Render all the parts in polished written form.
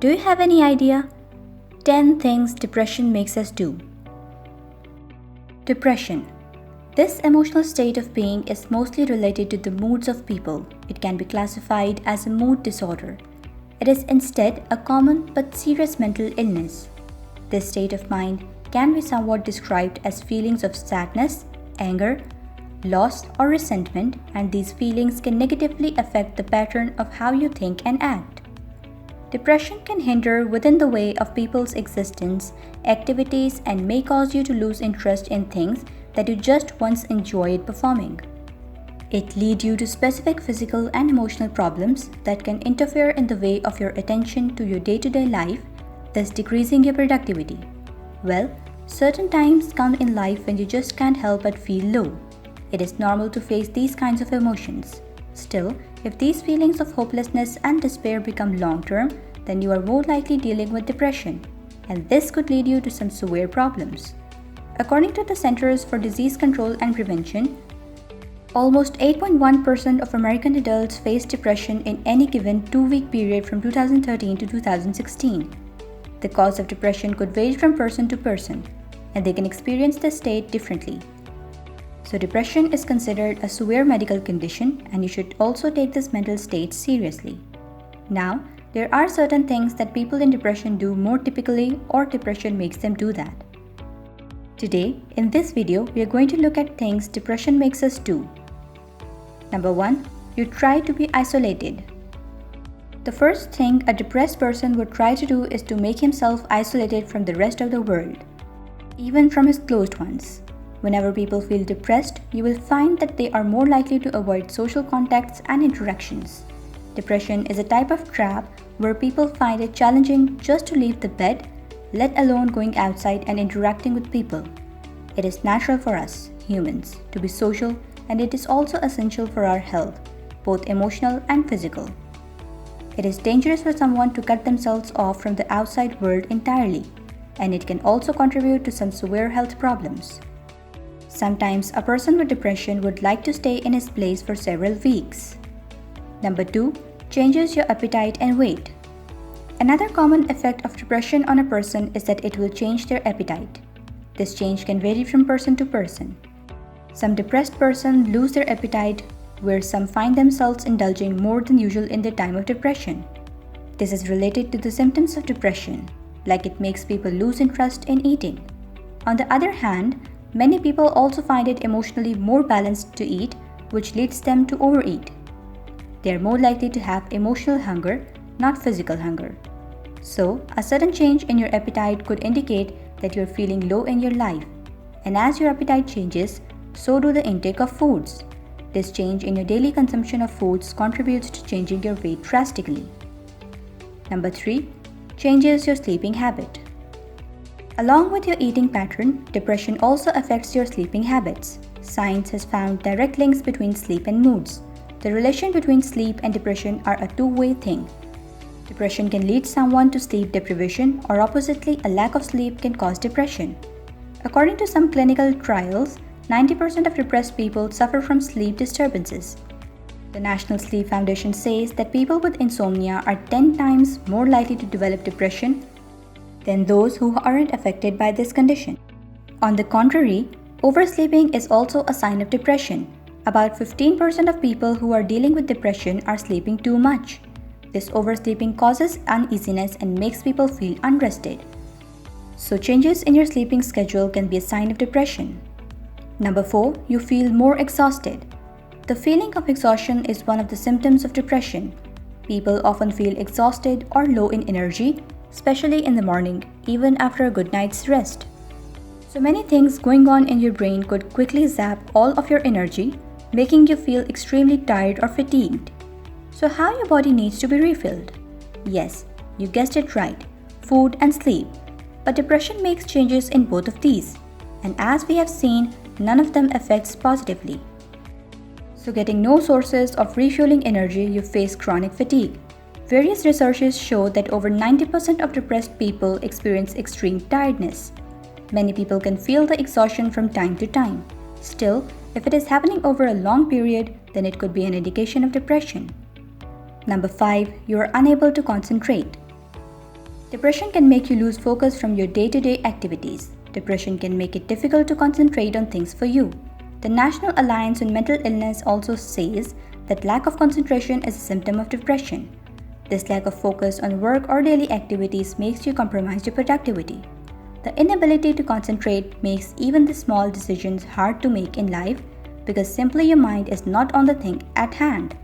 Do you have any idea? 10 things depression makes us do. Depression. This emotional state of being is mostly related to the moods of people. It can be classified as a mood disorder. It is instead a common but serious mental illness. This state of mind can be somewhat described as feelings of sadness, anger, loss, or resentment, and these feelings can negatively affect the pattern of how you think and act. Depression can hinder within the way of people's existence, activities, and may cause you to lose interest in things that you just once enjoyed performing. It leads you to specific physical and emotional problems that can interfere in the way of your attention to your day-to-day life, thus decreasing your productivity. Well, certain times come in life when you just can't help but feel low. It is normal to face these kinds of emotions. Still, if these feelings of hopelessness and despair become long-term, then you are more likely dealing with depression, and this could lead you to some severe problems. According to the Centers for Disease Control and Prevention, almost 8.1% of American adults face depression in any given 2-week period from 2013 to 2016. The cause of depression could vary from person to person, and they can experience this state differently. So depression is considered a severe medical condition, and you should also take this mental state seriously. Now, there are certain things that people in depression do more typically, or depression makes them do that. Today, in this video, we are going to look at things depression makes us do. Number 1. You try to be isolated. The first thing a depressed person would try to do is to make himself isolated from the rest of the world, even from his closed ones. Whenever people feel depressed, you will find that they are more likely to avoid social contacts and interactions. Depression is a type of trap where people find it challenging just to leave the bed, let alone going outside and interacting with people. It is natural for us, humans, to be social, and it is also essential for our health, both emotional and physical. It is dangerous for someone to cut themselves off from the outside world entirely, and it can also contribute to some severe health problems. Sometimes a person with depression would like to stay in his place for several weeks. Number 2. Changes your appetite and weight. Another common effect of depression on a person is that it will change their appetite. This change can vary from person to person. Some depressed persons lose their appetite, where some find themselves indulging more than usual in their time of depression. This is related to the symptoms of depression, like it makes people lose interest in eating. On the other hand, many people also find it emotionally more balanced to eat, which leads them to overeat. They are more likely to have emotional hunger, not physical hunger. So, a sudden change in your appetite could indicate that you're feeling low in your life. And as your appetite changes, so do the intake of foods. This change in your daily consumption of foods contributes to changing your weight drastically. Number 3. Changes your sleeping habit. Along with your eating pattern, depression also affects your sleeping habits. Science has found direct links between sleep and moods. The relation between sleep and depression are a two-way thing. Depression can lead someone to sleep deprivation, or oppositely, a lack of sleep can cause depression. According to some clinical trials, 90% of depressed people suffer from sleep disturbances. The National Sleep Foundation says that people with insomnia are 10 times more likely to develop depression than those who aren't affected by this condition. On the contrary, oversleeping is also a sign of depression. About 15% of people who are dealing with depression are sleeping too much. This oversleeping causes uneasiness and makes people feel unrested. So changes in your sleeping schedule can be a sign of depression. Number 4. You feel more exhausted. The feeling of exhaustion is one of the symptoms of depression. People often feel exhausted or low in energy, especially in the morning, even after a good night's rest. So many things going on in your brain could quickly zap all of your energy, making you feel extremely tired or fatigued. So how your body needs to be refilled? Yes, you guessed it right, food and sleep. But depression makes changes in both of these, and as we have seen, none of them affects positively. So getting no sources of refueling energy, you face chronic fatigue. Various researches show that over 90% of depressed people experience extreme tiredness. Many people can feel the exhaustion from time to time. Still, if it is happening over a long period, then it could be an indication of depression. Number 5. You are unable to concentrate. Depression can make you lose focus from your day-to-day activities. Depression can make it difficult to concentrate on things for you. The National Alliance on Mental Illness also says that lack of concentration is a symptom of depression. This lack of focus on work or daily activities makes you compromise your productivity. The inability to concentrate makes even the small decisions hard to make in life because simply your mind is not on the thing at hand.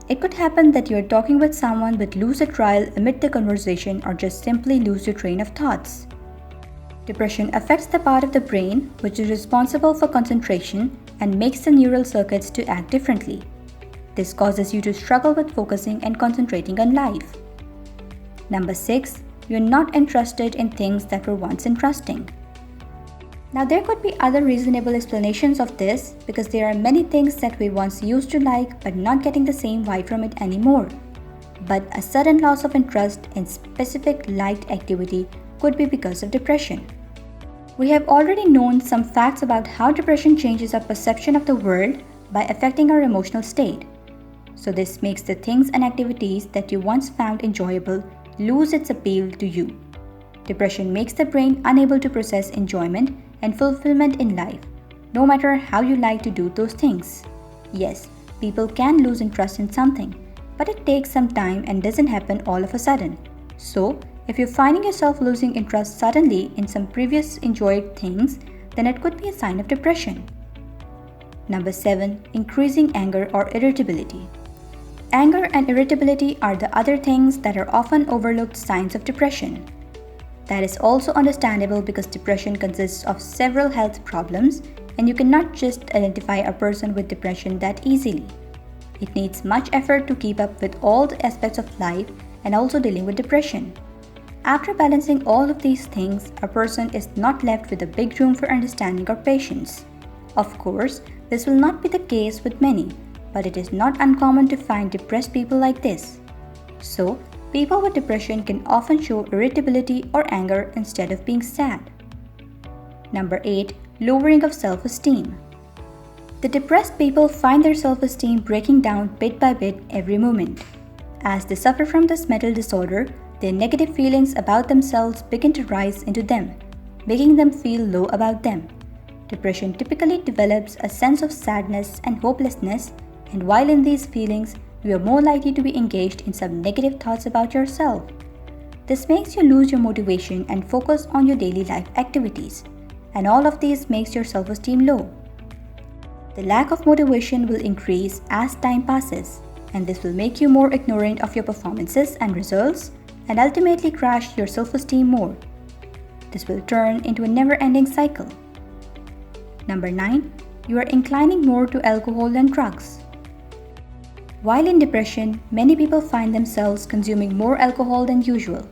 It could happen that you are talking with someone but lose a trial amid the conversation or just simply lose your train of thoughts. Depression affects the part of the brain which is responsible for concentration and makes the neural circuits to act differently. This causes you to struggle with focusing and concentrating on life. Number 6. You're not interested in things that were once interesting. Now there could be other reasonable explanations of this because there are many things that we once used to like but not getting the same vibe from it anymore. But a sudden loss of interest in specific liked activity could be because of depression. We have already known some facts about how depression changes our perception of the world by affecting our emotional state. So this makes the things and activities that you once found enjoyable lose its appeal to you. Depression makes the brain unable to process enjoyment and fulfillment in life, no matter how you like to do those things. Yes, people can lose interest in something, but it takes some time and doesn't happen all of a sudden. So, if you're finding yourself losing interest suddenly in some previous enjoyed things, then it could be a sign of depression. Number 7. Increasing anger or irritability. Anger and irritability are the other things that are often overlooked signs of depression. That is also understandable because depression consists of several health problems and you cannot just identify a person with depression that easily. It needs much effort to keep up with all the aspects of life and also dealing with depression. After balancing all of these things, a person is not left with a big room for understanding or patience. Of course, this will not be the case with many, but it is not uncommon to find depressed people like this. So, people with depression can often show irritability or anger instead of being sad. Number 8. Lowering of self-esteem. The depressed people find their self-esteem breaking down bit by bit every moment. As they suffer from this mental disorder, their negative feelings about themselves begin to rise into them, making them feel low about them. Depression typically develops a sense of sadness and hopelessness, and while in these feelings, you are more likely to be engaged in some negative thoughts about yourself. This makes you lose your motivation and focus on your daily life activities, and all of these makes your self-esteem low. The lack of motivation will increase as time passes, and this will make you more ignorant of your performances and results, and ultimately crash your self-esteem more. This will turn into a never-ending cycle. Number 9. You are inclining more to alcohol and drugs. While in depression, many people find themselves consuming more alcohol than usual.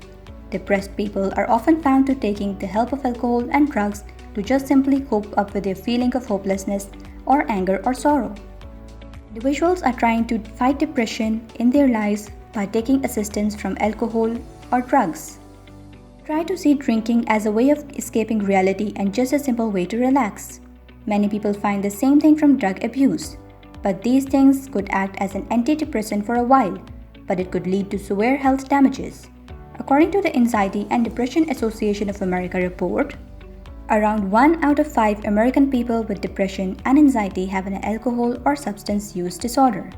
Depressed people are often found to taking the help of alcohol and drugs to just simply cope up with their feeling of hopelessness or anger or sorrow. Individuals are trying to fight depression in their lives by taking assistance from alcohol or drugs. Try to see drinking as a way of escaping reality and just a simple way to relax. Many people find the same thing from drug abuse. But these things could act as an antidepressant for a while, but it could lead to severe health damages. According to the Anxiety and Depression Association of America report, around 1 out of 5 American people with depression and anxiety have an alcohol or substance use disorder.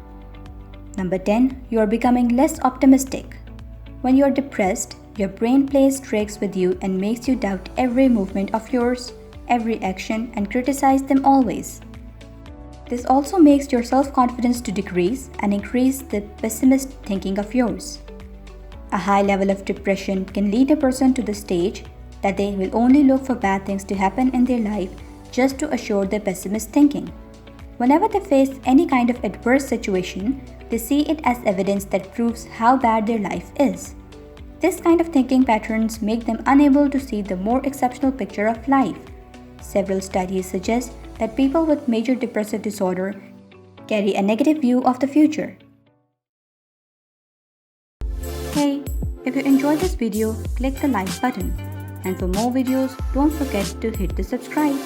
Number 10. You are becoming less optimistic. When you are depressed, your brain plays tricks with you and makes you doubt every movement of yours, every action, and criticize them always. This also makes your self-confidence to decrease and increase the pessimist thinking of yours. A high level of depression can lead a person to the stage that they will only look for bad things to happen in their life just to assure their pessimist thinking. Whenever they face any kind of adverse situation, they see it as evidence that proves how bad their life is. This kind of thinking patterns make them unable to see the more exceptional picture of life. Several studies suggest that people with major depressive disorder carry a negative view of the future. Hey, if you enjoyed this video, click the like button. And for more videos, don't forget to hit the subscribe.